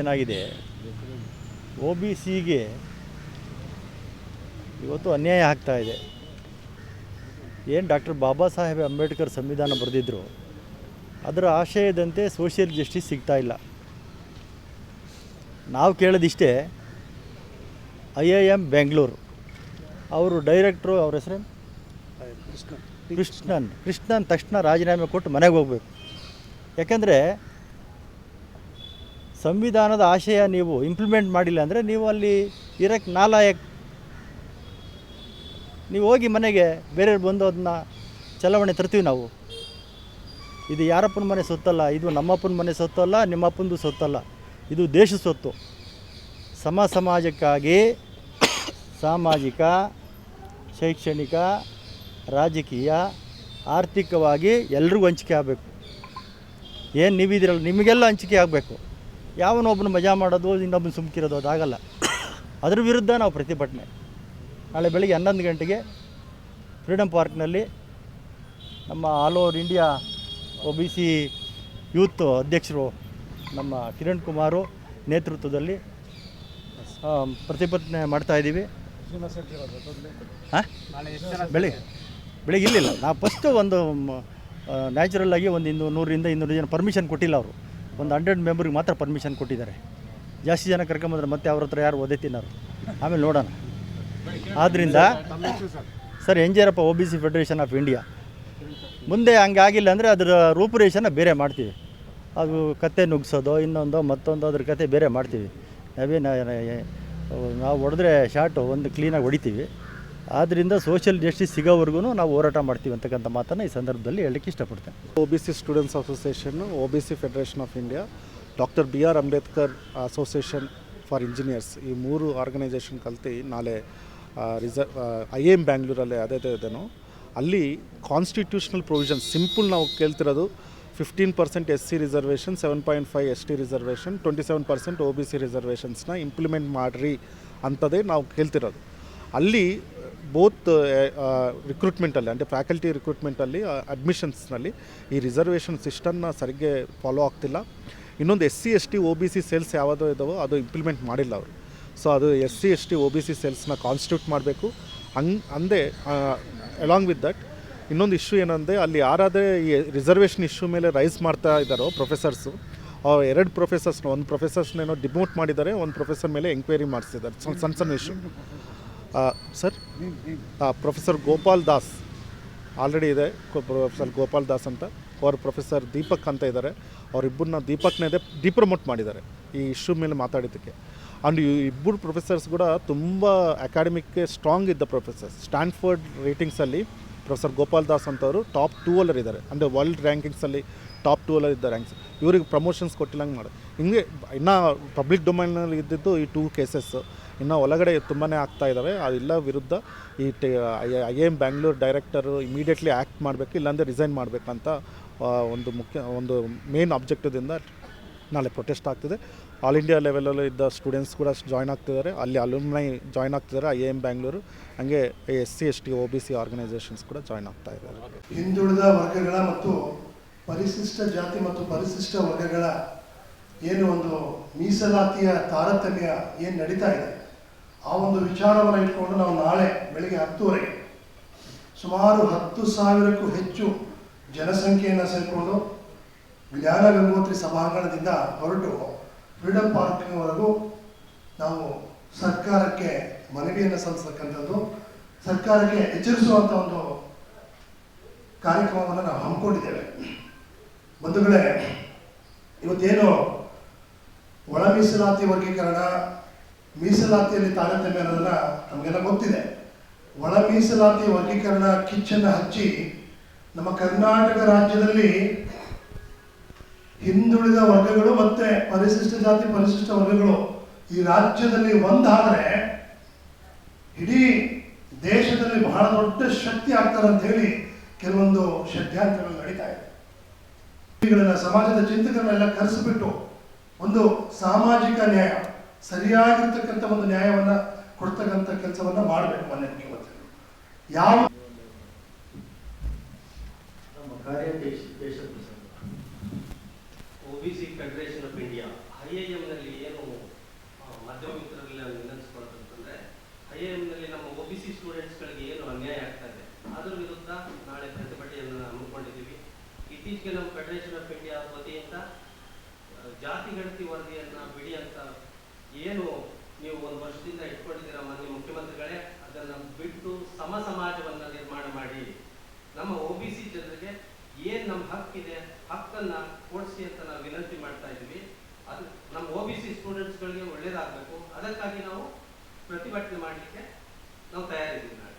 ಏನಾಗಿದೆ, O B ಸಿಗೆ ಇವತ್ತು ಅನ್ಯಾಯ ಆಗ್ತಾಯಿದೆ. ಏನು ಡಾಕ್ಟರ್ ಬಾಬಾ ಸಾಹೇಬ್ ಅಂಬೇಡ್ಕರ್ ಸಂವಿಧಾನ ಬರೆದಿದ್ದರು, ಅದರ ಆಶಯದಂತೆ ಸೋಷಿಯಲ್ ಜಸ್ಟಿಸ್ ಸಿಗ್ತಾಯಿಲ್ಲ. ನಾವು ಕೇಳೋದಿಷ್ಟೇ, IIM ಬೆಂಗಳೂರು ಅವರು ಡೈರೆಕ್ಟ್ರು, ಅವ್ರ ಹೆಸರೇನು, ಕೃಷ್ಣನ್ ತಕ್ಷಣ ರಾಜೀನಾಮೆ ಕೊಟ್ಟು ಮನೆಗೆ ಹೋಗಬೇಕು. ಯಾಕೆಂದರೆ ಸಂವಿಧಾನದ ಆಶಯ ನೀವು ಇಂಪ್ಲಿಮೆಂಟ್ ಮಾಡಿಲ್ಲ ಅಂದರೆ ನೀವು ಅಲ್ಲಿ ಇರೋಕ್ಕೆ ನಾಲಾಯಕ್. ನೀವು ಹೋಗಿ ಮನೆಗೆ, ಬೇರೆಯವ್ರು ಬಂದು ಅದನ್ನ ಚಲಾವಣೆ ತರ್ತೀವಿ ನಾವು. ಇದು ಯಾರಪ್ಪನ ಮನೆ ಸೊತ್ತಲ್ಲ, ಇದು ನಮ್ಮಪ್ಪನ ಮನೆ ಸೊತ್ತಲ್ಲ, ನಿಮ್ಮಪ್ಪಂದು ಸೊತ್ತಲ್ಲ, ಇದು ದೇಶ ಸೊತ್ತು. ಸಮಾಜಕ್ಕಾಗಿ ಸಾಮಾಜಿಕ, ಶೈಕ್ಷಣಿಕ, ರಾಜಕೀಯ, ಆರ್ಥಿಕವಾಗಿ ಎಲ್ರಿಗೂ ಹಂಚಿಕೆ ಆಗಬೇಕು. ಏನು ನೀವಿದಿರಲ್ಲ, ನಿಮಗೆಲ್ಲ ಹಂಚಿಕೆ ಆಗಬೇಕು. ಯಾವನೊಬ್ಬನ ಮಜಾ ಮಾಡೋದು, ಇನ್ನೊಬ್ಬನ ಸುಮ್ಕಿರೋದು ಅದಾಗಲ್ಲ. ಅದ್ರ ವಿರುದ್ಧ ನಾವು ಪ್ರತಿಭಟನೆ ನಾಳೆ ಬೆಳಗ್ಗೆ 11 ಗಂಟೆಗೆ ಫ್ರೀಡಮ್ ಪಾರ್ಕ್ನಲ್ಲಿ ನಮ್ಮ all over India OBC youth ಅಧ್ಯಕ್ಷರು ನಮ್ಮ ಕಿರಣ್ ಕುಮಾರು ನೇತೃತ್ವದಲ್ಲಿ ಪ್ರತಿಭಟನೆ ಮಾಡ್ತಾಯಿದ್ದೀವಿ. ಬೆಳಿಗ್ಗೆ ಇಲ್ಲಿಲ್ಲ, ನಾವು ಫಸ್ಟು ಒಂದು ನ್ಯಾಚುರಲ್ ಆಗಿ ಒಂದು 100-200 ಜನ ಪರ್ಮಿಷನ್ ಕೊಟ್ಟಿಲ್ಲ. ಅವರು ಒಂದು 100 ಮೆಂಬರ್ಗೆ ಮಾತ್ರ ಪರ್ಮಿಷನ್ ಕೊಟ್ಟಿದ್ದಾರೆ. ಜಾಸ್ತಿ ಜನ ಕರ್ಕೊಂಬಂದ್ರೆ ಮತ್ತೆ ಅವ್ರ ಹತ್ರ ಯಾರು ಓದೇ ತಿನ್ನೋರು, ಆಮೇಲೆ ನೋಡೋಣ. ಆದ್ದರಿಂದ sir, Enjerappa OBC federation of India. ಮುಂದೆ ಹಂಗಾಗಿಲ್ಲ ಅಂದರೆ ಅದರ ರೂಪುರೇಷನ ಬೇರೆ ಮಾಡ್ತೀವಿ. ಅದು ಕತೆ ನುಗ್ಸೋದು, ಇನ್ನೊಂದು ಮತ್ತೊಂದು, ಅದ್ರ ಕತೆ ಬೇರೆ ಮಾಡ್ತೀವಿ. ನಾವು ಹೊಡೆದ್ರೆ ಶಾರ್ಟು ಒಂದು ಕ್ಲೀನಾಗಿ ಹೊಡಿತೀವಿ. ಆದ್ದರಿಂದ ಸೋಷಿಯಲ್ ಜಸ್ಟಿಸ್ ಸಿಗೋವರೆಗೂ ನಾವು ಹೋರಾಟ ಮಾಡ್ತೀವಿ ಅಂತಕ್ಕಂಥ ಮಾತನ್ನು ಈ ಸಂದರ್ಭದಲ್ಲಿ ಹೇಳಲಿಕ್ಕೆ ಇಷ್ಟಪಡ್ತೇನೆ. OBC students association, OBC federation of India, doctor BR Ambedkar association for engineers, ಈ 3 ಆರ್ಗನೈಸೇಷನ್ ಕಲ್ತು ನಾಳೆ IIM ಬೆಂಗಳೂರಲ್ಲಿ ಇದೇನೋ ಅಲ್ಲಿ ಕಾನ್ಸ್ಟಿಟ್ಯೂಷನಲ್ ಪ್ರೊವಿಷನ್ ಸಿಂಪಲ್ ನಾವು ಕೇಳ್ತಿರೋದು 15% SC reservation, 7.5 ST reservation, 27% OBC ರಿಸರ್ವೇಷನ್ಸ್ನ ಇಂಪ್ಲಿಮೆಂಟ್ ಮಾಡಿರಿ ಅಂತದೇ ನಾವು ಕೇಳ್ತಿರೋದು. ಅಲ್ಲಿ ಬೋತ್ ರಿಕ್ರೂಟ್ಮೆಂಟಲ್ಲಿ, ಅಂದರೆ ಫ್ಯಾಕಲ್ಟಿ ರಿಕ್ರೂಟ್ಮೆಂಟಲ್ಲಿ, ಅಡ್ಮಿಷನ್ಸ್ನಲ್ಲಿ ಈ ರಿಸರ್ವೇಷನ್ ಸಿಸ್ಟಮ್ನ ಸರಿಗೆ ಫಾಲೋ ಆಗ್ತಿಲ್ಲ. ಇನ್ನೊಂದು SC ST OBC ಸೆಲ್ಸ್ ಯಾವುದೋ ಇದ್ದಾವೋ ಅದು ಇಂಪ್ಲಿಮೆಂಟ್ ಮಾಡಿಲ್ಲ ಅವರು. ಸೊ ಅದು SC ST OBC ಸೆಲ್ಸ್ನ ಕಾನ್ಸ್ಟಿಟ್ಯೂಟ್ ಮಾಡಬೇಕು. ಅಂದೇ ಅಲಾಂಗ್ ವಿತ್ ದಟ್ ಇನ್ನೊಂದು ಇಶ್ಯೂ ಏನಂದರೆ, ಅಲ್ಲಿ ಯಾರಾದರೆ ಈ ರಿಸರ್ವೇಷನ್ ಇಶ್ಯೂ ಮೇಲೆ ರೈಸ್ ಮಾಡ್ತಾ ಇದ್ದಾರೋ ಪ್ರೊಫೆಸರ್ಸು, ಅವ್ರು 2 ಪ್ರೊಫೆಸರ್ಸ್ನ, ಒಂದು ಪ್ರೊಫೆಸರ್ಸ್ನೇನೋ ಡಿಮೋಟ್ ಮಾಡಿದ್ದಾರೆ, ಒಂದು ಪ್ರೊಫೆಸರ್ ಮೇಲೆ ಎಂಕ್ವೈರಿ ಮಾಡಿಸಿದ್ದಾರೆ. ಸಣ್ಣ issue sir. Professor Gopal Das already ಇದೆ, ಪ್ರೊಫೆಸರ್ ಗೋಪಾಲ್ ದಾಸ್ ಅಂತ. ಅವ್ರ ಪ್ರೊಫೆಸರ್ ದೀಪಕ್ ಅಂತ ಇದ್ದಾರೆ. ಅವರಿಬ್ಬರನ್ನ ದೀಪಕ್ನೇ ಡಿಪ್ರಮೋಟ್ ಮಾಡಿದ್ದಾರೆ ಈ ಇಶ್ಯೂ ಮೇಲೆ ಮಾತಾಡಿದ್ದಕ್ಕೆ. ಆ್ಯಂಡ್ ಈ ಇಬ್ಬರು ಪ್ರೊಫೆಸರ್ಸ್ ಕೂಡ ತುಂಬ ಅಕಾಡೆಮಿಕ್ಗೆ ಸ್ಟ್ರಾಂಗ್ ಇದ್ದ ಪ್ರೊಫೆಸರ್ಸ್. ಸ್ಟ್ಯಾನ್ಫೋರ್ಡ್ ರೇಟಿಂಗ್ಸಲ್ಲಿ ಪ್ರೊಫೆಸರ್ ಗೋಪಾಲ್ ದಾಸ್ ಅಂತವರು ಟಾಪ್ 2 ಇದ್ದಾರೆ, ಅಂದರೆ ವರ್ಲ್ಡ್ ರ್ಯಾಂಕಿಂಗ್ಸಲ್ಲಿ ಟಾಪ್ 2 ಇದ್ದ ರ್ಯಾಂಕ್ಸ್. ಇವ್ರಿಗೆ ಪ್ರಮೋಷನ್ಸ್ ಕೊಟ್ಟಿಲ್ಲಂಗೆ ಮಾಡಿ ಹಿಂಗೆ ಇನ್ನೂ ಪಬ್ಲಿಕ್ ಡೊಮೈನಲ್ಲಿ ಇದ್ದಿದ್ದು ಈ 2 ಕೇಸಸ್ಸು ಇನ್ನು ಒಳಗಡೆ ತುಂಬಾ ಆಗ್ತಾ ಇದ್ದಾವೆ. ಅದೆಲ್ಲ ವಿರುದ್ಧ ಈ IIM Bengaluru director immediately act ಮಾಡಬೇಕು, ಇಲ್ಲಾಂದರೆ ರಿಸೈನ್ ಮಾಡಬೇಕಂತ ಒಂದು ಮೇನ್ ಆಬ್ಜೆಕ್ಟಿವ್ದಿಂದ ನಾಳೆ ಪ್ರೊಟೆಸ್ಟ್ ಆಗ್ತಿದೆ. ಆಲ್ ಇಂಡಿಯಾ ಲೆವೆಲಲ್ಲಿ ಇದ್ದ ಸ್ಟೂಡೆಂಟ್ಸ್ ಕೂಡ ಜಾಯ್ನ್ ಆಗ್ತಿದ್ದಾರೆ, ಅಲ್ಲಿ ಅಲುಮ್ನೈ ಜಾಯ್ನ್ ಆಗ್ತಿದ್ದಾರೆ IIM ಬೆಂಗಳೂರು. ಹಾಗೆ SC ST OBC ಆರ್ಗನೈಸೇಷನ್ಸ್ ಕೂಡ ಜಾಯ್ನ್ ಆಗ್ತಾ ಇದ್ದಾರೆ. ಹಿಂದುಳಿದ ವರ್ಗಗಳ ಮತ್ತು ಪರಿಶಿಷ್ಟ ಜಾತಿ ಮತ್ತು ಪರಿಶಿಷ್ಟ ವರ್ಗಗಳ ಏನು ಒಂದು ಮೀಸಲಾತಿಯ ತಾರತಮ್ಯ ಏನು ನಡೀತಾ ಇದೆ, ಆ ಒಂದು ವಿಚಾರವನ್ನು ಇಟ್ಕೊಂಡು ನಾವು ನಾಳೆ ಬೆಳಗ್ಗೆ 10:30 ಸುಮಾರು 10,000ಕ್ಕೂ ಹೆಚ್ಚು ಜನಸಂಖ್ಯೆಯನ್ನು ಸೇರಿಕೊಂಡು ಜ್ಞಾನ ಗಂಗೋತ್ರಿ ಸಭಾಂಗಣದಿಂದ ಹೊರಟು ಫ್ರೀಡಮ್ ಪಾರ್ಕ್ವರೆಗೂ ನಾವು ಸರ್ಕಾರಕ್ಕೆ ಮನವಿಯನ್ನು ಸಲ್ಲಿಸತಕ್ಕಂಥದ್ದು, ಸರ್ಕಾರಕ್ಕೆ ಎಚ್ಚರಿಸುವಂಥ ಒಂದು ಕಾರ್ಯಕ್ರಮವನ್ನು ನಾವು ಹಮ್ಮಿಕೊಂಡಿದ್ದೇವೆ. ಬಂಧುಗಳೇ, ಇವತ್ತೇನು ಒಳ ಮೀಸಲಾತಿ ವರ್ಗೀಕರಣ, ಮೀಸಲಾತಿಯಲ್ಲಿ ತಾರತಮ್ಯ ಅನ್ನೋದನ್ನು ನಮಗೆಲ್ಲ ಗೊತ್ತಿದೆ. ಒಳ ಮೀಸಲಾತಿ ವರ್ಗೀಕರಣ ಕಿಚ್ಚನ್ನು ಹಚ್ಚಿ ನಮ್ಮ ಕರ್ನಾಟಕ ರಾಜ್ಯದಲ್ಲಿ ಹಿಂದುಳಿದ ವರ್ಗಗಳು ಮತ್ತು ಪರಿಶಿಷ್ಟ ಜಾತಿ ಪರಿಶಿಷ್ಟ ವರ್ಗಗಳು ಈ ರಾಜ್ಯದಲ್ಲಿ ಒಂದಾದರೆ ಇಡೀ ದೇಶದಲ್ಲಿ ಬಹಳ ದೊಡ್ಡ ಶಕ್ತಿ ಆಗ್ತಾರೆ ಅಂತ ಹೇಳಿ ಕೆಲವೊಂದು ಷಡ್ಯಂತ್ರಗಳು ನಡೀತಾ ಇದೆ. ಸಮಾಜದ ಚಿಂತಕರನ್ನೆಲ್ಲ ಕರೆಸಿಬಿಟ್ಟು ಒಂದು ಸಾಮಾಜಿಕ ನ್ಯಾಯ, ಸರಿಯಾಗಿರ್ತಕ್ಕಂಥ ಒಂದು ನ್ಯಾಯವನ್ನು ಕೊಡ್ತಕ್ಕಂಥ ಕೆಲಸವನ್ನು ಮಾಡಬೇಕು. ಮೊನ್ನೆ ಮುಖ್ಯಮಂತ್ರಿಗಳು ಯಾವ ನಮ್ಮ ಕಾರ್ಯಾಧ್ಯಕ್ಷ OBC federation of India IIM ನಲ್ಲಿ ಏನು ಸ್ಟೂಡೆಂಟ್ಸ್ಗಳಿಗೆ ಏನು ಅನ್ಯಾಯ ಆಗ್ತಾ ಇದೆ ಅದರ ವಿರುದ್ಧ ನಾಳೆ ಪ್ರತಿಭಟನೆಯನ್ನು ಹಮ್ಮಿಕೊಂಡಿದ್ದೀವಿ. ಇತ್ತೀಚೆಗೆ ನಮ್ಮ ಫೆಡರೇಷನ್ ಆಫ್ ಇಂಡಿಯಾ ವತಿಯಿಂದ ಜಾತಿ ಗಣತಿ ವರದಿಯನ್ನು ಬಿಡಿ ಅಂತ ಏನು ನೀವು ಒಂದು ವರ್ಷದಿಂದ ಇಟ್ಕೊಂಡಿದ್ದೀರ ಮಾನ್ಯ ಮುಖ್ಯಮಂತ್ರಿಗಳೇ, ಅದನ್ನು ಬಿಟ್ಟು ಸಮಾಜವನ್ನು ನಿರ್ಮಾಣ ಮಾಡಿ ನಮ್ಮ OBC ಜನರಿಗೆ ಏನು ನಮ್ಮ ಹಕ್ಕಿದೆ ಹಕ್ಕನ್ನು ಕೊಡಿಸಿ ಅಂತ ನಾವು ವಿನಂತಿ ಮಾಡ್ತಾ ಇದ್ದೀವಿ. ಅದು ನಮ್ಮ OBC ಸ್ಟೂಡೆಂಟ್ಸ್ಗಳಿಗೆ ಒಳ್ಳೇದಾಗಬೇಕು. ಅದಕ್ಕಾಗಿ ನಾವು ಪ್ರತಿಭಟನೆ ಮಾಡಲಿಕ್ಕೆ ನಾವು ತಯಾರಿದ್ದೀವಿ ನಾಳೆ.